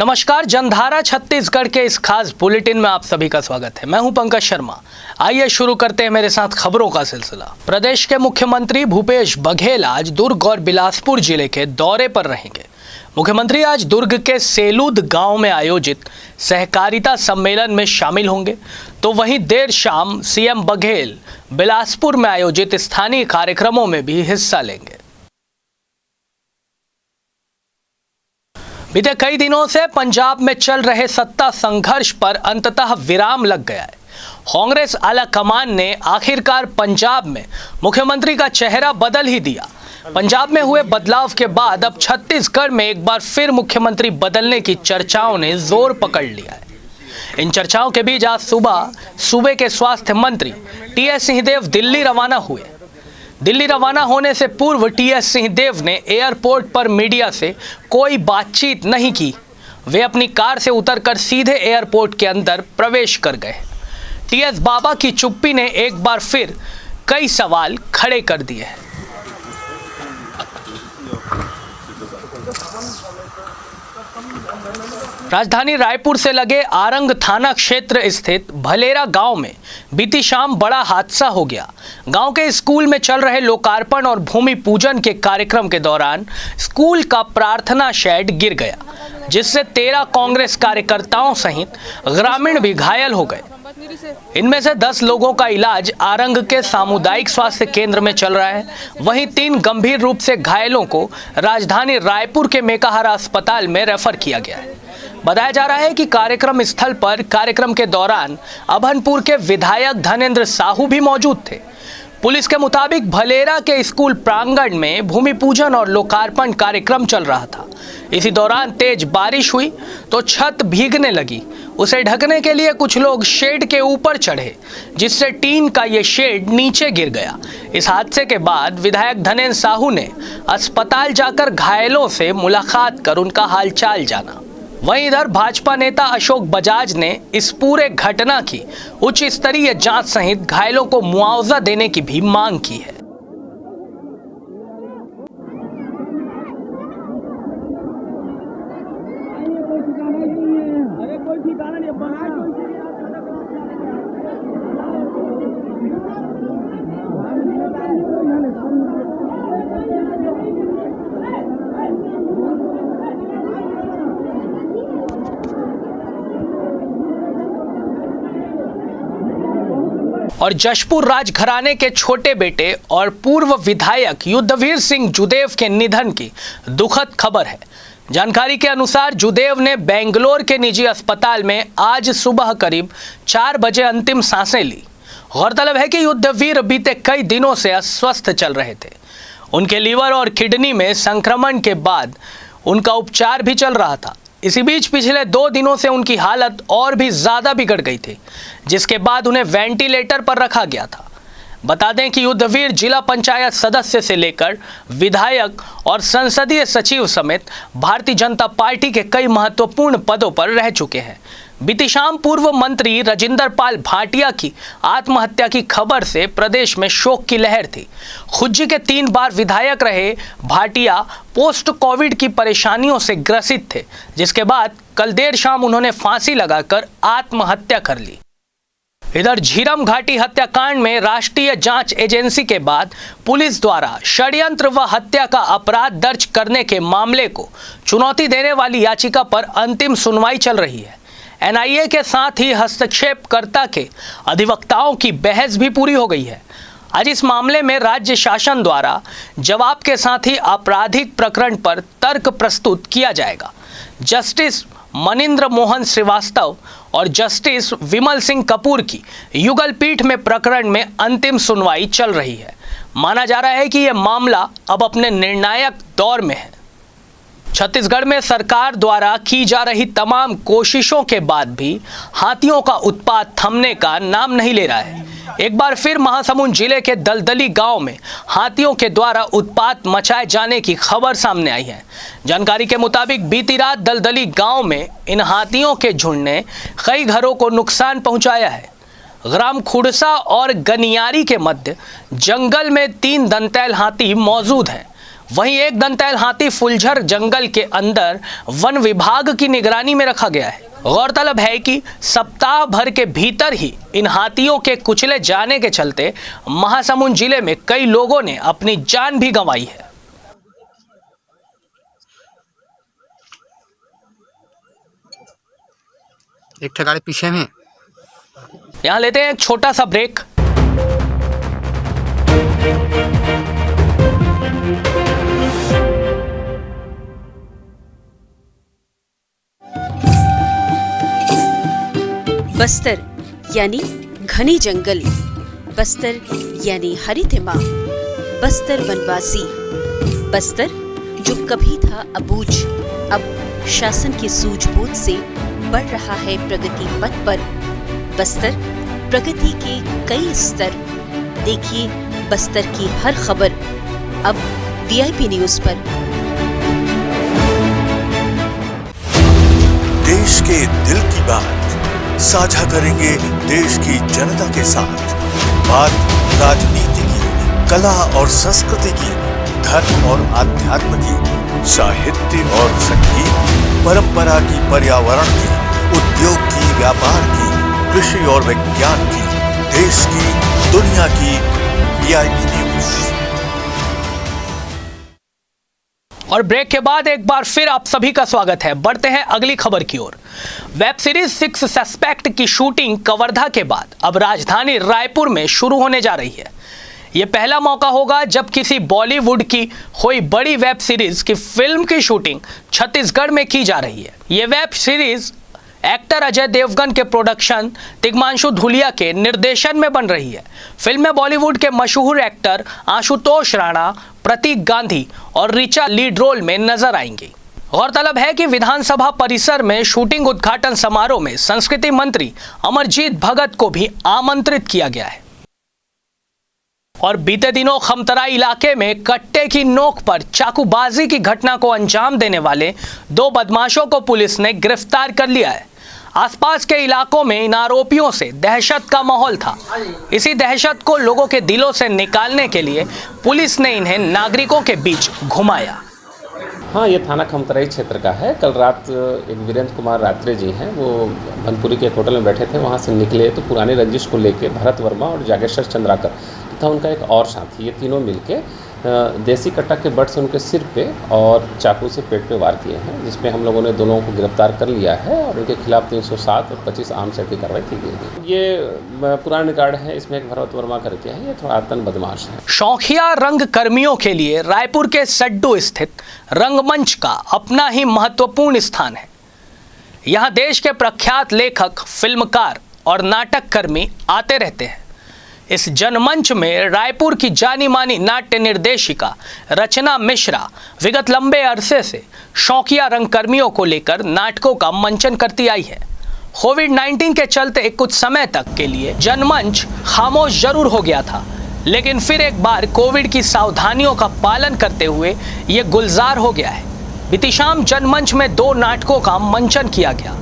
नमस्कार, जनधारा छत्तीसगढ़ के इस खास बुलेटिन में आप सभी का स्वागत है। मैं हूं पंकज शर्मा। आइए शुरू करते हैं मेरे साथ खबरों का सिलसिला। प्रदेश के मुख्यमंत्री भूपेश बघेल आज दुर्ग और बिलासपुर जिले के दौरे पर रहेंगे। मुख्यमंत्री आज दुर्ग के सेलूद गांव में आयोजित सहकारिता सम्मेलन में शामिल होंगे, तो वहीं देर शाम सीएम बघेल बिलासपुर में आयोजित स्थानीय कार्यक्रमों में भी हिस्सा लेंगे। बीते कई दिनों से पंजाब में चल रहे सत्ता संघर्ष पर अंततः विराम लग गया है। कांग्रेस आला कमान ने आखिरकार पंजाब में मुख्यमंत्री का चेहरा बदल ही दिया। पंजाब में हुए बदलाव के बाद अब छत्तीसगढ़ में एक बार फिर मुख्यमंत्री बदलने की चर्चाओं ने जोर पकड़ लिया है। इन चर्चाओं के बीच आज सुबह सूबे के स्वास्थ्य मंत्री टीएस सिंहदेव दिल्ली रवाना हुए। दिल्ली रवाना होने से पूर्व टीएस सिंहदेव ने एयरपोर्ट पर मीडिया से कोई बातचीत नहीं की। वे अपनी कार से उतरकर सीधे एयरपोर्ट के अंदर प्रवेश कर गए। टीएस बाबा की चुप्पी ने एक बार फिर कई सवाल खड़े कर दिए हैं। राजधानी रायपुर से लगे आरंग थाना क्षेत्र स्थित भलेरा गांव में बीती शाम बड़ा हादसा हो गया। गांव के स्कूल में चल रहे लोकार्पण और भूमि पूजन के कार्यक्रम के दौरान स्कूल का प्रार्थना शेड गिर गया, जिससे 13 कांग्रेस कार्यकर्ताओं सहित ग्रामीण भी घायल हो गए। इनमें से 10 लोगों का इलाज आरंग के सामुदायिक स्वास्थ्य केंद्र में चल रहा है। वहीं 3 गंभीर रूप से घायलों को राजधानी रायपुर के मेकाहारा अस्पताल में रेफर किया गया है। बताया जा रहा है कि कार्यक्रम स्थल पर कार्यक्रम के दौरान अभनपुर के विधायक धनेंद्र साहू भी मौजूद थे। पुलिस के मुताबिक भलेरा के स्कूल प्रांगण में भूमि पूजन और लोकार्पण कार्यक्रम चल रहा था। इसी दौरान तेज बारिश हुई तो छत भीगने लगी। उसे ढकने के लिए कुछ लोग शेड के ऊपर चढ़े, जिससे टीन का ये शेड नीचे गिर गया। इस हादसे के बाद विधायक धनेंद्र साहू ने अस्पताल जाकर घायलों से मुलाकात कर उनका हालचाल जाना। वहीं इधर भाजपा नेता अशोक बजाज ने इस पूरे घटना की उच्च स्तरीय जांच सहित घायलों को मुआवजा देने की भी मांग की है। और जशपुर राजघराने के छोटे बेटे और पूर्व विधायक युद्धवीर सिंह जुदेव के निधन की दुखद खबर है। जानकारी के अनुसार जुदेव ने बेंगलोर के निजी अस्पताल में आज सुबह करीब 4 बजे अंतिम सांसें ली। गौरतलब है कि युद्धवीर बीते कई दिनों से अस्वस्थ चल रहे थे। उनके लीवर और किडनी में संक्रमण के बाद उनका उपचार भी चल रहा था। इसी बीच पिछले 2 दिनों से उनकी हालत और भी ज़्यादा बिगड़ गई थी, जिसके बाद उन्हें वेंटिलेटर पर रखा गया था। बता दें कि युद्धवीर जिला पंचायत सदस्य से लेकर विधायक और संसदीय सचिव समेत भारतीय जनता पार्टी के कई महत्वपूर्ण पदों पर रह चुके हैं। बीती शाम पूर्व मंत्री राजेंद्र पाल भाटिया की आत्महत्या की खबर से प्रदेश में शोक की लहर थी। खुज्जी के 3 बार विधायक रहे भाटिया पोस्ट कोविड की परेशानियों से ग्रसित थे, जिसके बाद कल देर शाम उन्होंने फांसी लगाकर आत्महत्या कर ली। इधर झीरम घाटी हत्याकांड में राष्ट्रीय जांच एजेंसी के बाद पुलिस द्वारा षड्यंत्र व हत्या का अपराध दर्ज करने के मामले को चुनौती देने वाली याचिका पर अंतिम सुनवाई चल रही है। एनआईए के साथ ही हस्तक्षेपकर्ता के अधिवक्ताओं की बहस भी पूरी हो गई है। आज इस मामले में राज्य शासन द्वारा जवाब के साथ ही आपराधिक प्रकरण पर तर्क प्रस्तुत किया जाएगा। जस्टिस मनिंद्र मोहन श्रीवास्तव और जस्टिस विमल सिंह कपूर की युगल पीठ में प्रकरण में अंतिम सुनवाई चल रही है। माना जा रहा है कि यह मामला अब अपने निर्णायक दौर में है। छत्तीसगढ़ में सरकार द्वारा की जा रही तमाम कोशिशों के बाद भी हाथियों का उत्पात थमने का नाम नहीं ले रहा है। एक बार फिर महासमुंद जिले के दलदली गांव में हाथियों के द्वारा उत्पात मचाए जाने की खबर सामने आई है। जानकारी के मुताबिक बीती रात दलदली गांव में इन हाथियों के झुंड ने कई घरों को नुकसान पहुंचाया है। ग्राम खुड़सा और गनियारी के मध्य जंगल में 3 दंतैल हाथी मौजूद हैं। वहीं एक दंतैल हाथी फुलझर जंगल के अंदर वन विभाग की निगरानी में रखा गया है। गौरतलब है कि सप्ताह भर के भीतर ही इन हाथियों के कुचले जाने के चलते महासमुंद जिले में कई लोगों ने अपनी जान भी गंवाई है। एक ठिकाने पीछे में यहां लेते हैं एक छोटा सा ब्रेक। बस्तर यानी घने जंगल, बस्तर यानी हरितिमा, बस्तर वनवासी, बस्तर जो कभी था अबूझ अब शासन की सूझबूझ से बढ़ रहा है प्रगति पथ पर। बस्तर प्रगति के कई स्तर, देखिए बस्तर की हर खबर अब वीआईपी न्यूज पर। देश के दिल की बात साझा करेंगे देश की जनता के साथ। बात राजनीति की, कला और संस्कृति की, धर्म और आध्यात्म की, साहित्य और संगीत, परंपरा की, पर्यावरण की, उद्योग की, व्यापार की, कृषि और विज्ञान की, देश की, दुनिया की, वीआईपी न्यूज। और ब्रेक के बाद एक बार फिर आप सभी का स्वागत है। बढ़ते हैं अगली खबर की ओर। वेब सीरीज 6 सस्पेक्ट की शूटिंग कवर्धा के बाद अब राजधानी रायपुर में शुरू होने जा रही है। यह पहला मौका होगा जब किसी बॉलीवुड की कोई बड़ी वेब सीरीज की फिल्म की शूटिंग छत्तीसगढ़ में की जा रही है। यह web series actor Ajay Devgan के प्रोडक्शन तिग्मांशु धूलिया के निर्देशन में बन रही है। फिल्म में बॉलीवुड के मशहूर एक्टर आशुतोष राणा, प्रतीक गांधी और ऋचा लीड रोल में नजर आएंगी। गौरतलब है कि विधानसभा परिसर में शूटिंग उद्घाटन समारोह में संस्कृति मंत्री अमरजीत भगत को भी आमंत्रित किया गया है। और बीते दिनों खमतरा इलाके में कट्टे की नोक पर चाकूबाजी की घटना को अंजाम देने वाले 2 बदमाशों को पुलिस ने गिरफ्तार कर लिया है। आसपास के इलाकों में इन आरोपियों से दहशत का माहौल था। इसी दहशत को लोगों के दिलों से निकालने के लिए पुलिस ने इन्हें नागरिकों के बीच घुमाया। हाँ, ये थाना खमतराई क्षेत्र का है। कल रात एक वीरेंद्र कुमार रात्रे जी हैं, वो भनपुरी के एक होटल में बैठे थे। वहाँ से निकले तो पुराने रंजिश को लेके भरत वर्मा और जागेश्वर चंद्राकर तथा उनका एक और साथी, ये तीनों मिलके देसी कट्टा के बट से उनके सिर पे और चाकू से पेट पे वार किए हैं, जिसमें हम लोगों ने दोनों को गिरफ्तार कर लिया है और उनके खिलाफ 307 और 25 आर्म्स एक्ट की कार्रवाई की गई है। ये पुराना रिकॉर्ड है, इसमें एक भरत वर्मा करके है, ये थोड़ा आतंक बदमाश है। शौकिया रंग कर्मियों के लिए रायपुर के सड्डू स्थित रंगमंच का अपना ही महत्वपूर्ण स्थान है। यहाँ देश के प्रख्यात लेखक, फिल्मकार और नाटक कर्मी आते रहते हैं। इस जनमंच में रायपुर की जानी मानी नाट्य निर्देशिका रचना मिश्रा विगत लंबे अरसे से शौकिया रंगकर्मियों को लेकर नाटकों का मंचन करती आई है। कोविड-19 के चलते कुछ समय तक के लिए जनमंच खामोश जरूर हो गया था, लेकिन फिर एक बार कोविड की सावधानियों का पालन करते हुए ये गुलजार हो गया है। बीती शाम जनमंच में 2 नाटकों का मंचन किया गया।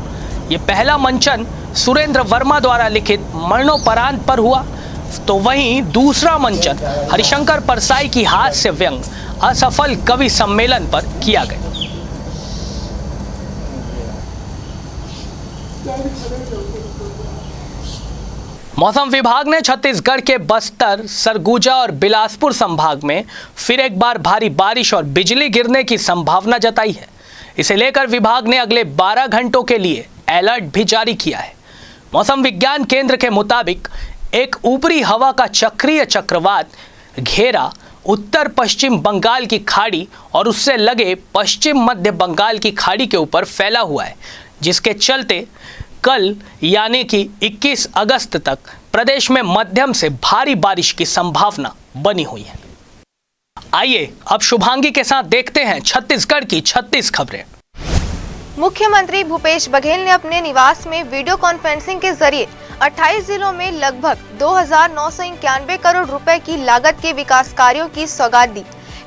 ये पहला मंचन सुरेंद्र वर्मा द्वारा लिखित मरणोपरांत पर हुआ, तो वहीं दूसरा मंचन हरिशंकर परसाई की हास्य व्यंग असफल कवि सम्मेलन पर किया गया। मौसम विभाग ने छत्तीसगढ़ के बस्तर, सरगुजा और बिलासपुर संभाग में फिर एक बार भारी बारिश और बिजली गिरने की संभावना जताई है। इसे लेकर विभाग ने अगले 12 घंटों के लिए अलर्ट भी जारी किया है। मौसम विज्ञान केंद्र के मुताबिक एक ऊपरी हवा का चक्रीय चक्रवात घेरा उत्तर पश्चिम बंगाल की खाड़ी और उससे लगे पश्चिम मध्य बंगाल की खाड़ी के ऊपर फैला हुआ है, जिसके चलते कल यानी कि 21 अगस्त तक प्रदेश में मध्यम से भारी बारिश की संभावना बनी हुई है। आइए अब शुभांगी के साथ देखते हैं छत्तीसगढ़ की 36 खबरें। मुख्यमंत्री भूपेश बघेल ने अपने निवास में वीडियो कॉन्फ्रेंसिंग के जरिए 28 जिलों में लगभग 2,991 करोड़ रुपए की लागत के विकास कार्यों की सौगात दी।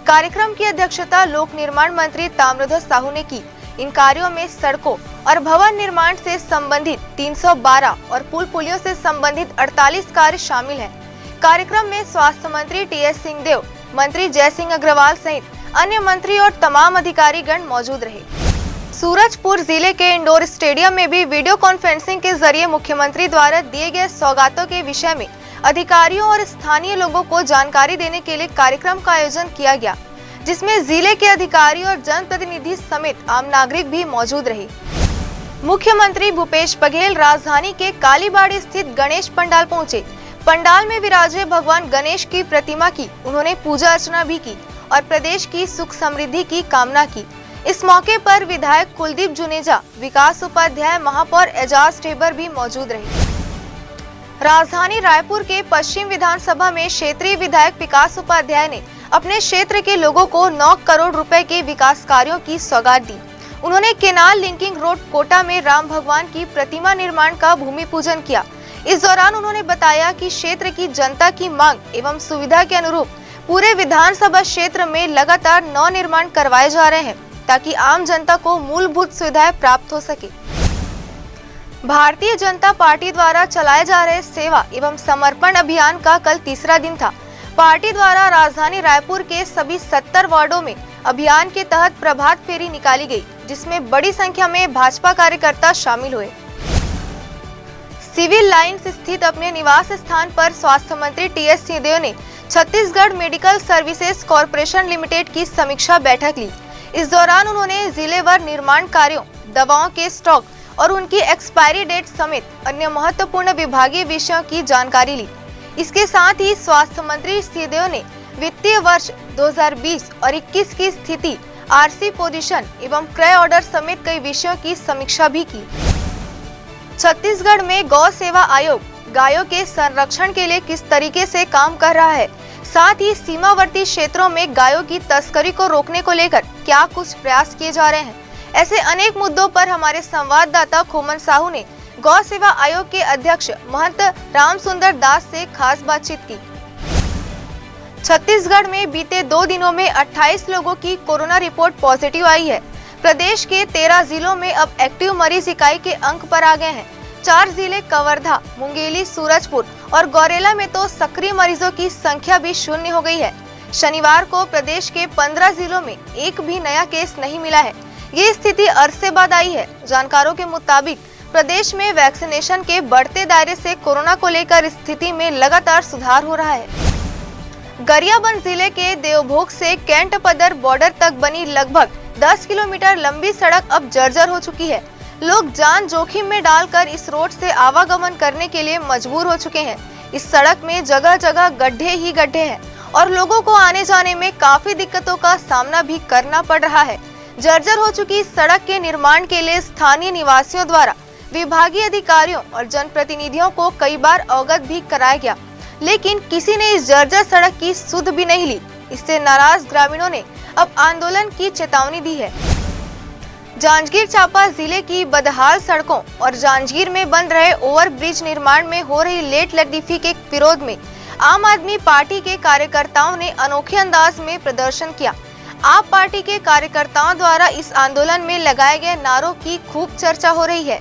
कार्यक्रम की अध्यक्षता लोक निर्माण मंत्री ताम्रध्वज साहू ने की। इन कार्यों में सड़कों और भवन निर्माण से संबंधित 312 और पुल पुलियों से संबंधित 48 कार्य शामिल हैं। कार्यक्रम में स्वास्थ्य मंत्री टी.एस. सिंहदेव, मंत्री जय सिंह अग्रवाल सहित अन्य मंत्री और तमाम अधिकारीगण मौजूद रहे। सूरजपुर जिले के इंडोर स्टेडियम में भी वीडियो कॉन्फ्रेंसिंग के जरिए मुख्यमंत्री द्वारा दिए गए सौगातों के विषय में अधिकारियों और स्थानीय लोगों को जानकारी देने के लिए कार्यक्रम का आयोजन किया गया, जिसमें जिले के अधिकारी और जनप्रतिनिधि समेत आम नागरिक भी मौजूद रहे। मुख्यमंत्री भूपेश बघेल राजधानी के कालीबाड़ी स्थित गणेश पंडाल पहुंचे। पंडाल में विराजे भगवान गणेश की प्रतिमा की उन्होंने पूजा अर्चना भी की और प्रदेश की सुख समृद्धि की कामना की। इस मौके पर विधायक कुलदीप जुनेजा, विकास उपाध्याय, महापौर एजाज ढेबर भी मौजूद रहे। राजधानी रायपुर के पश्चिम विधानसभा में क्षेत्रीय विधायक विकास उपाध्याय ने अपने क्षेत्र के लोगों को 9 करोड़ रुपए के विकास कार्यों की सौगात दी। उन्होंने केनाल लिंकिंग रोड कोटा में राम भगवान की प्रतिमा निर्माण का भूमि पूजन किया। इस दौरान उन्होंने बताया कि क्षेत्र की जनता की मांग एवं सुविधा के अनुरूप पूरे विधानसभा क्षेत्र में लगातार नव निर्माण करवाए जा रहे हैं, ताकि आम जनता को मूलभूत सुविधाएं प्राप्त हो सके। भारतीय जनता पार्टी द्वारा चलाए जा रहे सेवा एवं समर्पण अभियान का कल तीसरा दिन था। पार्टी द्वारा राजधानी रायपुर के सभी 70 वार्डों में अभियान के तहत प्रभात फेरी निकाली गई, जिसमें बड़ी संख्या में भाजपा कार्यकर्ता शामिल हुए। सिविल लाइंस स्थित अपने निवास स्थान पर स्वास्थ्य मंत्री टीएस सिंहदेव ने Chhattisgarh medical services corporation limited की समीक्षा बैठक ली। इस दौरान उन्होंने जिलेवार निर्माण कार्यों, दवाओं के स्टॉक और उनकी एक्सपायरी डेट समेत अन्य महत्वपूर्ण विभागीय विषयों की जानकारी ली। इसके साथ ही स्वास्थ्य मंत्री सिंहदेव ने वित्तीय वर्ष 2020 और 21 की स्थिति, आरसी पोजीशन एवं क्रय ऑर्डर समेत कई विषयों की समीक्षा भी की। छत्तीसगढ़ में गौ सेवा आयोग गायों के संरक्षण के लिए किस तरीके से काम कर रहा है, साथ ही सीमावर्ती क्षेत्रों में गायों की तस्करी को रोकने को लेकर क्या कुछ प्रयास किए जा रहे हैं, ऐसे अनेक मुद्दों पर हमारे संवाददाता खोमन साहू ने गौ सेवा आयोग के अध्यक्ष महंत रामसुंदर दास से खास बातचीत की। छत्तीसगढ़ में बीते 2 दिनों में 28 लोगों की कोरोना रिपोर्ट पॉजिटिव आई है। प्रदेश के 13 जिलों में अब एक्टिव मरीज इकाई के अंक पर आ गए हैं। 4 जिले कवर्धा, मुंगेली, सूरजपुर और गौरेला में तो सक्रिय मरीजों की संख्या भी 0 हो गई है। शनिवार को प्रदेश के 15 जिलों में एक भी नया केस नहीं मिला है। ये स्थिति अरसे बाद आई है। जानकारों के मुताबिक प्रदेश में वैक्सीनेशन के बढ़ते दायरे से कोरोना को लेकर स्थिति में लगातार सुधार हो रहा है। गरियाबंद जिले के देवभोग से कैंट-पदर बॉर्डर तक बनी लगभग 10 किलोमीटर लंबी सड़क अब जर्जर हो चुकी है। लोग जान जोखिम में डालकर इस रोड से आवागमन करने के लिए मजबूर हो चुके हैं। इस सड़क में जगह जगह गड्ढे ही गड्ढे हैं और लोगों को आने जाने में काफी दिक्कतों का सामना भी करना पड़ रहा है। जर्जर हो चुकी इस सड़क के निर्माण के लिए स्थानीय निवासियों द्वारा विभागीय अधिकारियों और जनप्रतिनिधियों को कई बार अवगत भी कराया गया, लेकिन किसी ने इस जर्जर सड़क की सुध भी नहीं ली। इससे नाराज ग्रामीणों ने अब आंदोलन की चेतावनी दी है। जांजगीर चांपा जिले की बदहाल सड़कों और जांजगीर में बन रहे ओवरब्रिज निर्माण में हो रही लेट लतीफी के विरोध में आम आदमी पार्टी के कार्यकर्ताओं ने अनोखे अंदाज में प्रदर्शन किया। आप पार्टी के कार्यकर्ताओं द्वारा इस आंदोलन में लगाए गए नारों की खूब चर्चा हो रही है।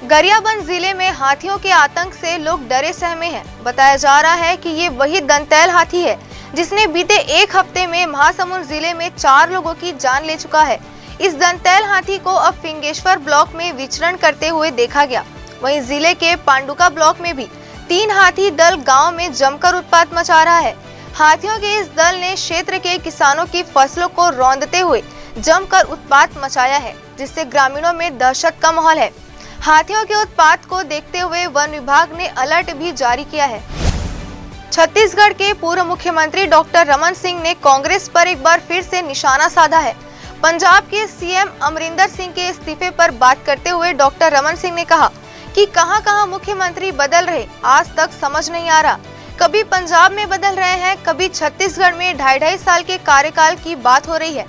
गरियाबंद जिले में हाथियों के आतंक से लोग डरे सहमे हैं। बताया जा रहा है कि ये वही दंतैल हाथी है जिसने बीते 1 हफ्ते में महासमुंद जिले में 4 लोगों की जान ले चुका है। इस दंतैल हाथी को अब फिंगेश्वर ब्लॉक में विचरण करते हुए देखा गया। वहीं जिले के पांडुका ब्लॉक में भी 3 हाथी दल गांव में जमकर उत्पात मचा रहा है। हाथियों के इस दल ने क्षेत्र के किसानों की फसलों को रौंदते हुए जमकर उत्पात मचाया है, जिससे ग्रामीणों में दहशत का माहौल है। हाथियों के उत्पात को देखते हुए वन विभाग ने अलर्ट भी जारी किया है। छत्तीसगढ़ के पूर्व मुख्यमंत्री डॉक्टर रमन सिंह ने कांग्रेस पर एक बार फिर से निशाना साधा है। पंजाब के सीएम अमरिंदर सिंह के इस्तीफे पर बात करते हुए डॉक्टर रमन सिंह ने कहा कि कहां-कहां मुख्यमंत्री बदल रहे, आज तक समझ नहीं आ रहा। कभी पंजाब में बदल रहे हैं, कभी छत्तीसगढ़ में 2.5 साल के कार्यकाल की बात हो रही है।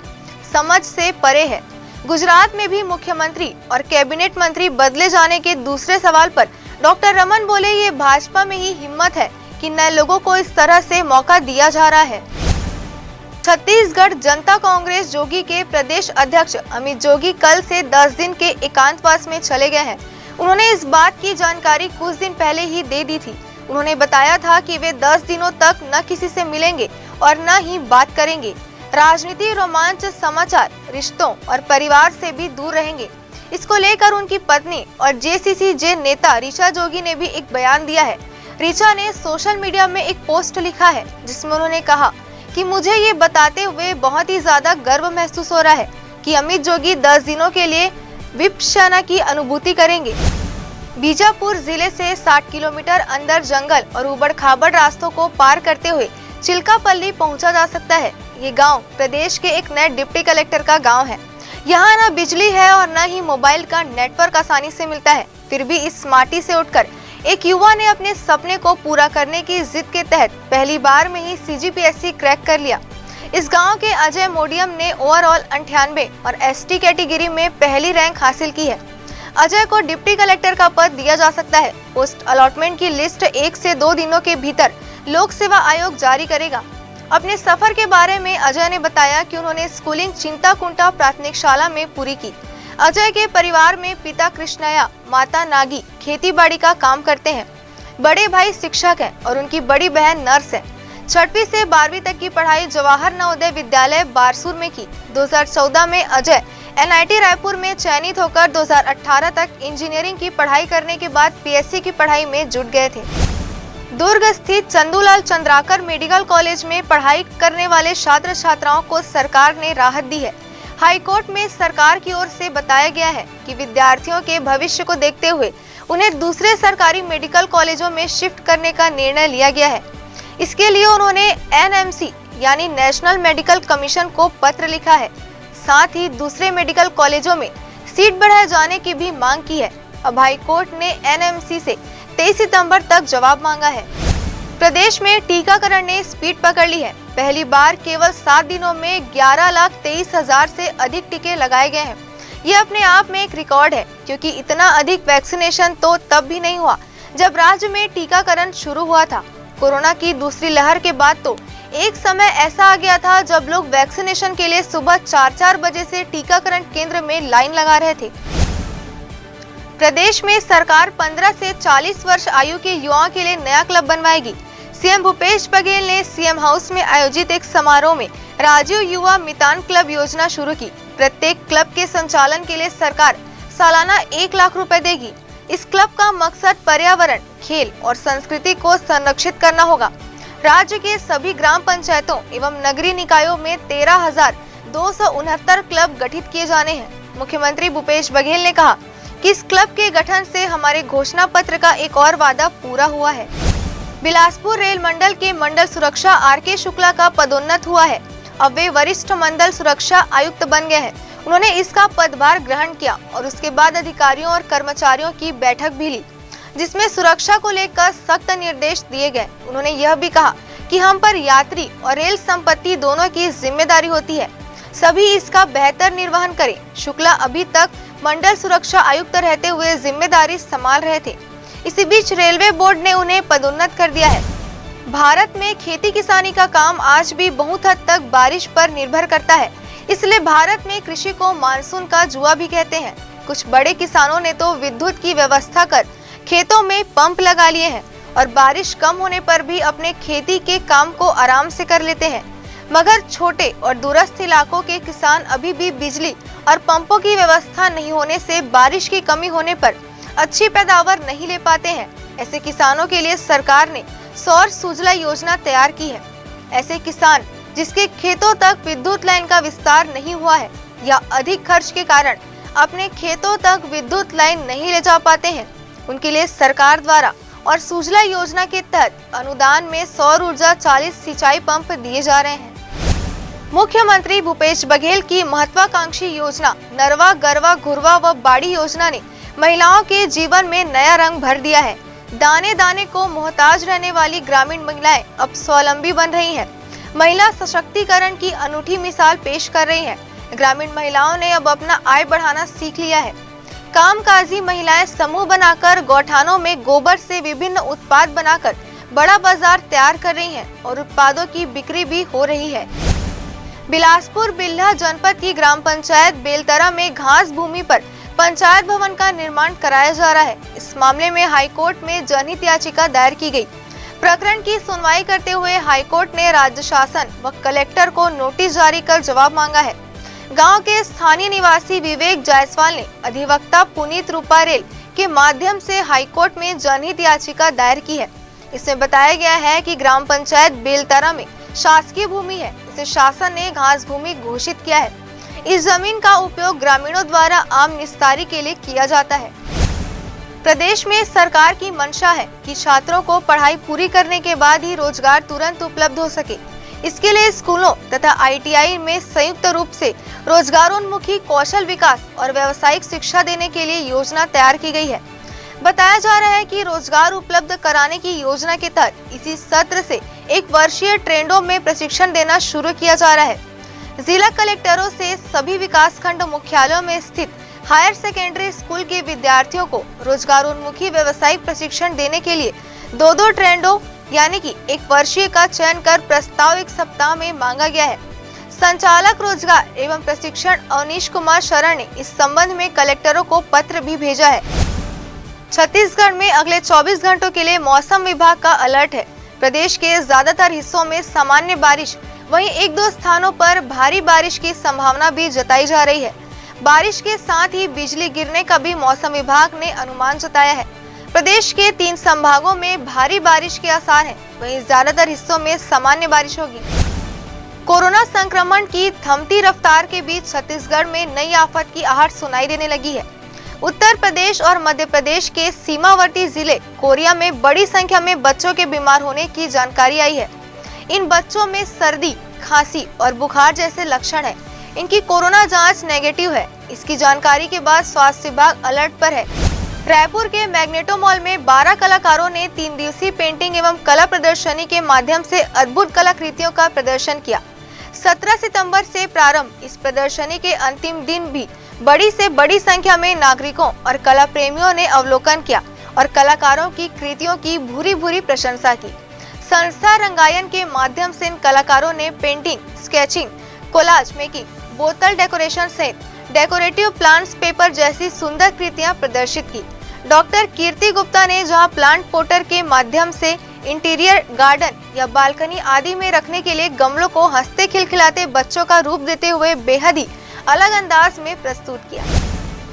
समझ से परे है। गुजरात में भी मुख्यमंत्री और कैबिनेट मंत्री बदले जाने के दूसरे सवाल पर डॉक्टर रमन बोले, ये भाजपा में ही हिम्मत है कि नए लोगों को इस तरह से मौका दिया जा रहा है। छत्तीसगढ़ जनता कांग्रेस जोगी के प्रदेश अध्यक्ष अमित जोगी कल से 10 दिन के एकांतवास में चले गए हैं। उन्होंने इस बात की जानकारी कुछ दिन पहले ही दे दी थी। उन्होंने बताया था कि वे 10 दिनों तक न किसी से मिलेंगे और न ही बात करेंगे। राजनीति, रोमांच, समाचार, रिश्तों और परिवार से भी दूर रहेंगे। इसको लेकर उनकी पत्नी और जेसीसी-जे नेता ऋचा जोगी ने भी एक बयान दिया है। ऋचा ने सोशल मीडिया में एक पोस्ट लिखा है जिसमें उन्होंने कहा कि मुझे ये बताते हुए बहुत ही ज्यादा गर्व महसूस हो रहा है कि अमित जोगी 10 दिनों के लिए विपश्यना की अनुभूति करेंगे। बीजापुर जिले से 60 किलोमीटर अंदर जंगल और उबड़-खाबड़ रास्तों को पार करते हुए चिल्कापल्ली पहुंचा जा सकता है। ये गांव प्रदेश के एक नए डिप्टी कलेक्टर का गांव है। यहाँ न बिजली है और न ही मोबाइल का नेटवर्क आसानी से मिलता है। फिर भी इस माटी से उठकर एक युवा ने अपने सपने को पूरा करने की जिद के तहत पहली बार में ही CGPSC क्रैक कर लिया। इस गांव के अजय मोडियम ने ओवरऑल 98 और ST कैटेगरी में पहली रैंक हासिल की है। अजय को डिप्टी कलेक्टर का पद दिया जा सकता है। पोस्ट अलॉटमेंट की लिस्ट 1 से 2 दिनों के भीतर लोक सेवा आयोग जारी करेगा। अपने सफर के बारे में अजय ने बताया कि उन्होंने स्कूलिंग चिंताकुंटा प्राथमिक शाला में पूरी की। अजय के परिवार में पिता कृष्णया, माता नागी खेती-बाड़ी का काम करते हैं। बड़े भाई शिक्षक हैं और उनकी बड़ी बहन नर्स है। 6वीं से 12वीं तक की पढ़ाई जवाहर नवोदय विद्यालय बारसूर में की। 2014 में अजय NIT रायपुर में चयनित होकर 2018 तक इंजीनियरिंग की पढ़ाई करने के बाद PSC की पढ़ाई में जुट गए थे। दुर्ग स्थित चंदूलाल चंद्राकर मेडिकल कॉलेज में पढ़ाई करने वाले छात्र छात्राओं को सरकार ने राहत दी है। हाईकोर्ट में सरकार की ओर से बताया गया है कि विद्यार्थियों के भविष्य को देखते हुए उन्हें दूसरे सरकारी मेडिकल कॉलेजों में शिफ्ट करने का निर्णय लिया गया है। इसके लिए उन्होंने NMC यानी नेशनल मेडिकल कमीशन को पत्र लिखा है। साथ ही दूसरे मेडिकल कॉलेजों में सीट बढ़ाए जाने की भी मांग की है। अब हाईकोर्ट ने NMC से 23 सितंबर तक जवाब मांगा है। प्रदेश में टीकाकरण ने स्पीड पकड़ ली है। पहली बार केवल 7 दिनों में 11,23,000 से अधिक टीके लगाए गए हैं। ये अपने आप में एक रिकॉर्ड है, क्योंकि इतना अधिक वैक्सीनेशन तो तब भी नहीं हुआ जब राज्य में टीकाकरण शुरू हुआ था। कोरोना की दूसरी लहर के बाद तो एक समय ऐसा आ गया था जब लोग वैक्सीनेशन के लिए सुबह 4-4 बजे से टीकाकरण केंद्र में लाइन लगा रहे थे। प्रदेश में सरकार 15 से 40 वर्ष आयु के युवाओं के लिए नया क्लब बनवाएगी। सीएम भूपेश बघेल ने सीएम हाउस में आयोजित एक समारोह में राजीव युवा मितान क्लब योजना शुरू की। प्रत्येक क्लब के संचालन के लिए सरकार सालाना 1 लाख रुपए देगी। इस क्लब का मकसद पर्यावरण, खेल और संस्कृति को संरक्षित करना होगा। राज्य के सभी ग्राम पंचायतों एवं नगरीय निकायों में 13,269 क्लब गठित किए जाने हैं। मुख्यमंत्री भूपेश बघेल ने कहा कि इस क्लब के गठन से हमारे घोषणा पत्र का एक और वादा पूरा हुआ है। बिलासपुर रेल मंडल के मंडल सुरक्षा RK शुक्ला का पदोन्नत हुआ है। अब वे वरिष्ठ मंडल सुरक्षा आयुक्त बन गए हैं। उन्होंने इसका पदभार ग्रहण किया और उसके बाद अधिकारियों और कर्मचारियों की बैठक भी ली, जिसमें सुरक्षा को लेकर सख्त निर्देश दिए गए। उन्होंने यह भी कहा कि हम पर यात्री और रेल संपत्ति दोनों की जिम्मेदारी होती है, सभी इसका बेहतर निर्वहन करें। शुक्ला अभी तक मंडल सुरक्षा आयुक्त रहते हुए जिम्मेदारी संभाल रहे थे। इसी बीच रेलवे बोर्ड ने उन्हें पदोन्नत कर दिया है। भारत में खेती किसानी का काम आज भी बहुत हद तक बारिश पर निर्भर करता है, इसलिए भारत में कृषि को मानसून का जुआ भी कहते हैं। कुछ बड़े किसानों ने तो विद्युत की व्यवस्था कर खेतों में पंप लगा लिए हैं और बारिश कम होने पर भी अपने खेती के काम को आराम से कर लेते हैं। मगर छोटे और दूरस्थ इलाकों के किसान अभी भी बिजली और पंपों की व्यवस्था नहीं होने से बारिश की कमी होने पर अच्छी पैदावार नहीं ले पाते हैं। ऐसे किसानों के लिए सरकार ने सौर सुजला योजना तैयार की है। ऐसे किसान जिसके खेतों तक विद्युत लाइन का विस्तार नहीं हुआ है या अधिक खर्च के कारण अपने खेतों तक विद्युत लाइन नहीं ले जा पाते हैं, उनके लिए सरकार द्वारा और सुजला योजना के तहत अनुदान में सौर ऊर्जा 40 सिंचाई पंप दिए जा रहे हैं। मुख्यमंत्री भूपेश बघेल की महत्वाकांक्षी योजना नरवा, गरवा, घुरवा व बाड़ी योजना ने महिलाओं के जीवन में नया रंग भर दिया है। दाने दाने को मोहताज रहने वाली ग्रामीण महिलाएं अब स्वावलंबी बन रही हैं। महिला सशक्तिकरण की अनूठी मिसाल पेश कर रही हैं। ग्रामीण महिलाओं ने अब अपना आय बढ़ाना सीख लिया है। कामकाजी महिलाएं समूह बनाकर गौठानों में गोबर से विभिन्न उत्पाद बनाकर बड़ा बाजार तैयार कर रही हैं और उत्पादों की बिक्री भी हो रही है। बिलासपुर बिल्हा जनपद की ग्राम पंचायत बेलतरा में घास भूमि पर पंचायत भवन का निर्माण कराया जा रहा है। इस मामले में हाईकोर्ट में जनहित याचिका दायर की गई। प्रकरण की सुनवाई करते हुए हाईकोर्ट ने राज्य शासन व कलेक्टर को नोटिस जारी कर जवाब मांगा है। गांव के स्थानीय निवासी विवेक जायसवाल ने अधिवक्ता पुनीत रूपारेल के माध्यम से हाईकोर्ट में जनहित याचिका दायर की है। इसमें बताया गया है कि ग्राम पंचायत बेलतारा में शासकीय भूमि है, इसे शासन ने घास भूमि घोषित किया है। इस जमीन का उपयोग ग्रामीणों द्वारा आम निस्तारी के लिए किया जाता है। प्रदेश में सरकार की मंशा है कि छात्रों को पढ़ाई पूरी करने के बाद ही रोजगार तुरंत उपलब्ध हो सके। इसके लिए स्कूलों तथा ITI में संयुक्त रूप से रोजगारोन्मुखी कौशल विकास और व्यावसायिक शिक्षा देने के लिए योजना तैयार की गई है। बताया जा रहा है कि रोजगार उपलब्ध कराने की योजना के तहत इसी सत्र से 1 वर्षीय ट्रेंडों में प्रशिक्षण देना शुरू किया जा रहा है। जिला कलेक्टरों से सभी विकासखंड मुख्यालयों में स्थित हायर सेकेंडरी स्कूल के विद्यार्थियों को रोजगारोन्मुखी व्यावसायिक प्रशिक्षण देने के लिए 2 ट्रेंडों यानी कि 1 वर्षीय का चयन कर प्रस्ताव 1 सप्ताह में मांगा गया है। संचालक रोजगार एवं प्रशिक्षण अवनीश कुमार शरण ने इस संबंध में कलेक्टरों को पत्र भी भेजा है। छत्तीसगढ़ में अगले 24 घंटों के लिए मौसम विभाग का अलर्ट है। प्रदेश के ज्यादातर हिस्सों में सामान्य बारिश, वहीं 1-2 स्थानों पर भारी बारिश की संभावना भी जताई जा रही है। बारिश के साथ ही बिजली गिरने का भी मौसम विभाग ने अनुमान जताया है। प्रदेश के 3 संभागों में भारी बारिश के आसार हैं, वहीं ज्यादातर हिस्सों में सामान्य बारिश होगी। कोरोना संक्रमण की थमती रफ्तार के बीच छत्तीसगढ़ में नई आफत की आहट सुनाई देने लगी है। उत्तर प्रदेश और मध्य प्रदेश के सीमावर्ती जिले कोरिया में बड़ी संख्या में बच्चों के बीमार होने की जानकारी आई है। इन बच्चों में सर्दी, खांसी और बुखार जैसे लक्षण हैं। इनकी कोरोना जांच नेगेटिव है। इसकी जानकारी के बाद स्वास्थ्य विभाग अलर्ट पर है। रायपुर के मैग्नेटो मॉल में 12 कलाकारों ने 3 दिवसीय पेंटिंग एवं कला प्रदर्शनी के माध्यम से अद्भुत कलाकृतियों का प्रदर्शन किया। 17 सितंबर से प्रारंभ इस प्रदर्शनी के अंतिम दिन भी बड़ी से बड़ी संख्या में नागरिकों और कला प्रेमियों ने अवलोकन किया और कलाकारों की कृतियों की भूरी भूरी प्रशंसा की। संस्था रंगायन के माध्यम से इन कलाकारों ने पेंटिंग, स्केचिंग, कोलाज मेकिंग, बोतल डेकोरेशन सहित डेकोरेटिव प्लांट्स पेपर जैसी सुंदर कृतियां प्रदर्शित की। डॉक्टर कीर्ति गुप्ता ने जहां प्लांट पोटर के माध्यम से इंटीरियर गार्डन या बालकनी आदि में रखने के लिए गमलों को हंसते खिलखिलाते बच्चों का रूप देते हुए बेहद ही अलग अंदाज में प्रस्तुत किया।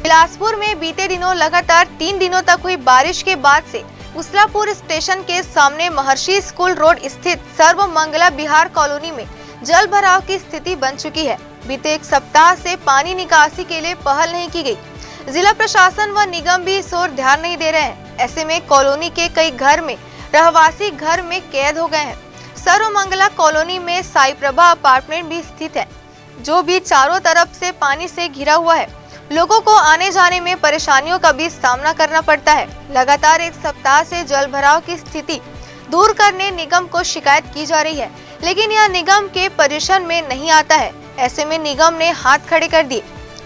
बिलासपुर में बीते दिनों लगातार 3 दिनों तक हुई बारिश के बाद से उसलापुर स्टेशन के सामने महर्षि स्कूल रोड स्थित सर्व मंगला बिहार कॉलोनी में जल भराव की स्थिति बन चुकी है। बीते 1 सप्ताह से पानी निकासी के लिए पहल नहीं की गई। जिला प्रशासन व निगम भी इस ओर ध्यान नहीं दे रहे हैं। ऐसे में कॉलोनी के कई घर में रहवासी घर में कैद हो गए हैं। सर्वमंगला कॉलोनी में साई प्रभा अपार्टमेंट भी स्थित है, जो भी चारों तरफ से पानी से घिरा हुआ है। लोगों को आने जाने में परेशानियों का भी सामना करना पड़ता है। लगातार 1 सप्ताह से जल भराव की स्थिति दूर करने निगम को शिकायत की जा रही है, लेकिन यह निगम के परिशर में नहीं आता है। ऐसे में निगम ने हाथ खड़े कर दिए।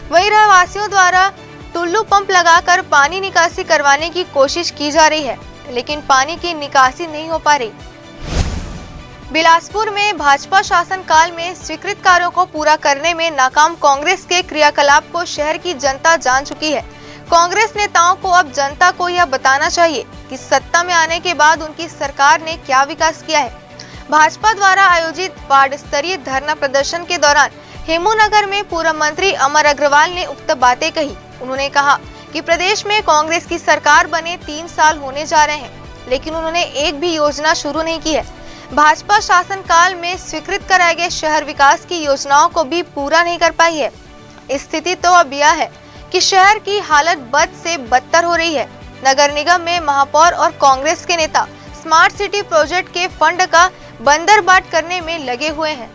वहीं रहवासियों द्वारा टुल्लू पंप लगाकर पानी निकासी करवाने की कोशिश की जा रही है, लेकिन पानी की निकासी नहीं हो पा रही। बिलासपुर में भाजपा शासन काल में स्वीकृत कार्यों को पूरा करने में नाकाम कांग्रेस के क्रियाकलाप को शहर की जनता जान चुकी है। कांग्रेस नेताओं को अब जनता को यह बताना चाहिए कि सत्ता में आने के बाद उनकी सरकार ने क्या विकास किया है। भाजपा द्वारा आयोजित वार्ड स्तरीय धरना प्रदर्शन के दौरान हेमूनगर में पूर्व मंत्री अमर अग्रवाल ने उक्त बातें कही। उन्होंने कहा कि प्रदेश में कांग्रेस की सरकार बने 3 साल होने जा रहे हैं, लेकिन उन्होंने एक भी योजना शुरू नहीं की है। भाजपा शासन काल में स्वीकृत कराए गए शहर विकास की योजनाओं को भी पूरा नहीं कर पाई है। स्थिति तो अब यह है कि शहर की हालत बद से बदतर हो रही है। नगर निगम में महापौर और कांग्रेस के नेता स्मार्ट सिटी प्रोजेक्ट के फंड का बंदरबाट करने में लगे हुए हैं।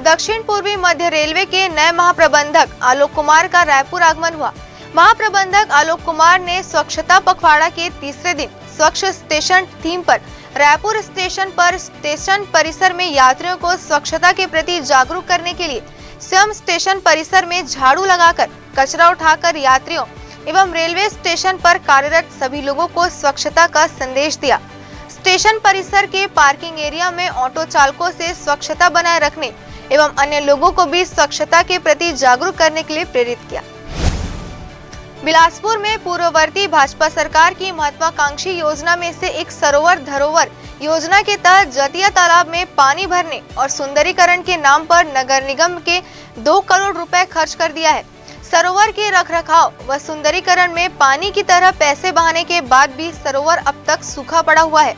दक्षिण पूर्वी मध्य रेलवे के नए महाप्रबंधक आलोक कुमार का रायपुर आगमन हुआ। महाप्रबंधक आलोक कुमार ने स्वच्छता पखवाड़ा के तीसरे दिन स्वच्छ स्टेशन थीम पर रायपुर स्टेशन पर स्टेशन परिसर में यात्रियों को स्वच्छता के प्रति जागरूक करने के लिए स्वयं स्टेशन परिसर में झाड़ू लगाकर, कचरा उठाकर यात्रियों एवं रेलवे स्टेशन पर कार्यरत सभी लोगों को स्वच्छता का संदेश दिया। स्टेशन परिसर के पार्किंग एरिया में ऑटो चालकों से स्वच्छता बनाए रखने एवं अन्य लोगों को भी स्वच्छता के प्रति जागरूक करने के लिए प्रेरित किया। बिलासपुर में पूर्ववर्ती भाजपा सरकार की महत्वाकांक्षी योजना में से एक सरोवर धरोहर योजना के तहत जतिया तालाब में पानी भरने और सुंदरीकरण के नाम पर नगर निगम के 2 करोड़ रुपए खर्च कर दिया है। सरोवर के रखरखाव व सुंदरीकरण में पानी की तरह पैसे बहाने के बाद भी सरोवर अब तक सूखा पड़ा हुआ है।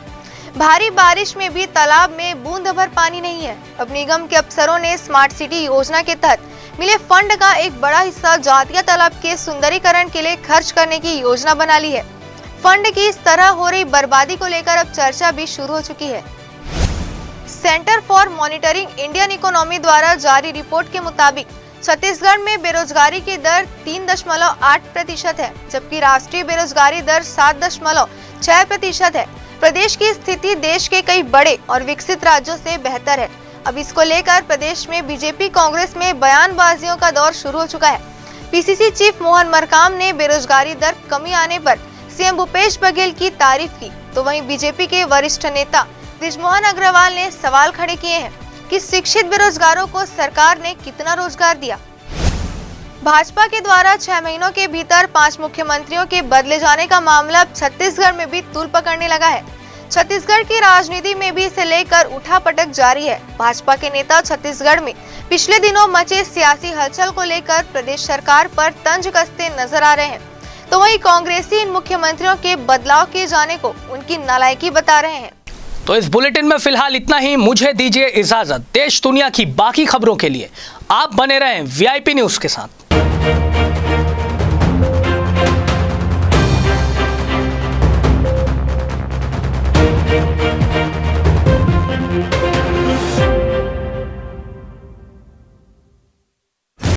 भारी बारिश में भी तालाब में बूंद भर पानी नहीं है। अब निगम के अफसरों ने स्मार्ट सिटी योजना के तहत मिले फंड का एक बड़ा हिस्सा जातिया तालाब के सुंदरीकरण के लिए खर्च करने की योजना बना ली है। फंड की इस तरह हो रही बर्बादी को लेकर अब चर्चा भी शुरू हो चुकी है। Centre for monitoring Indian economy द्वारा जारी रिपोर्ट के मुताबिक छत्तीसगढ़ में बेरोजगारी की दर 3.8% है, जबकि राष्ट्रीय बेरोजगारी दर 7.6% है। प्रदेश की स्थिति देश के कई बड़े और विकसित राज्यों से बेहतर है। अब इसको लेकर प्रदेश में बीजेपी कांग्रेस में बयानबाजियों का दौर शुरू हो चुका है। पीसीसी चीफ मोहन मरकाम ने बेरोजगारी दर कमी आने पर सीएम भूपेश बघेल की तारीफ की, तो वहीं बीजेपी के वरिष्ठ नेता बृजमोहन अग्रवाल ने सवाल खड़े किए हैं कि शिक्षित बेरोजगारों को सरकार ने कितना रोजगार दिया। भाजपा के द्वारा 6 महीनों के भीतर 5 मुख्यमंत्रियों के बदले जाने का मामला अब छत्तीसगढ़ में भी तूल पकड़ने लगा है। छत्तीसगढ़ की राजनीति में भी इसे लेकर उठापटक जारी है। भाजपा के नेता छत्तीसगढ़ में पिछले दिनों मचे सियासी हलचल को लेकर प्रदेश सरकार पर तंज कसते नजर आ रहे हैं, तो वहीं कांग्रेसी इन मुख्यमंत्रियों के बदलाव किए जाने को उनकी नालायकी बता रहे हैं। तो इस बुलेटिन में फिलहाल इतना ही। मुझे दीजिए इजाजत। देश दुनिया की बाकी खबरों के लिए आप बने रहें VIP न्यूज के साथ।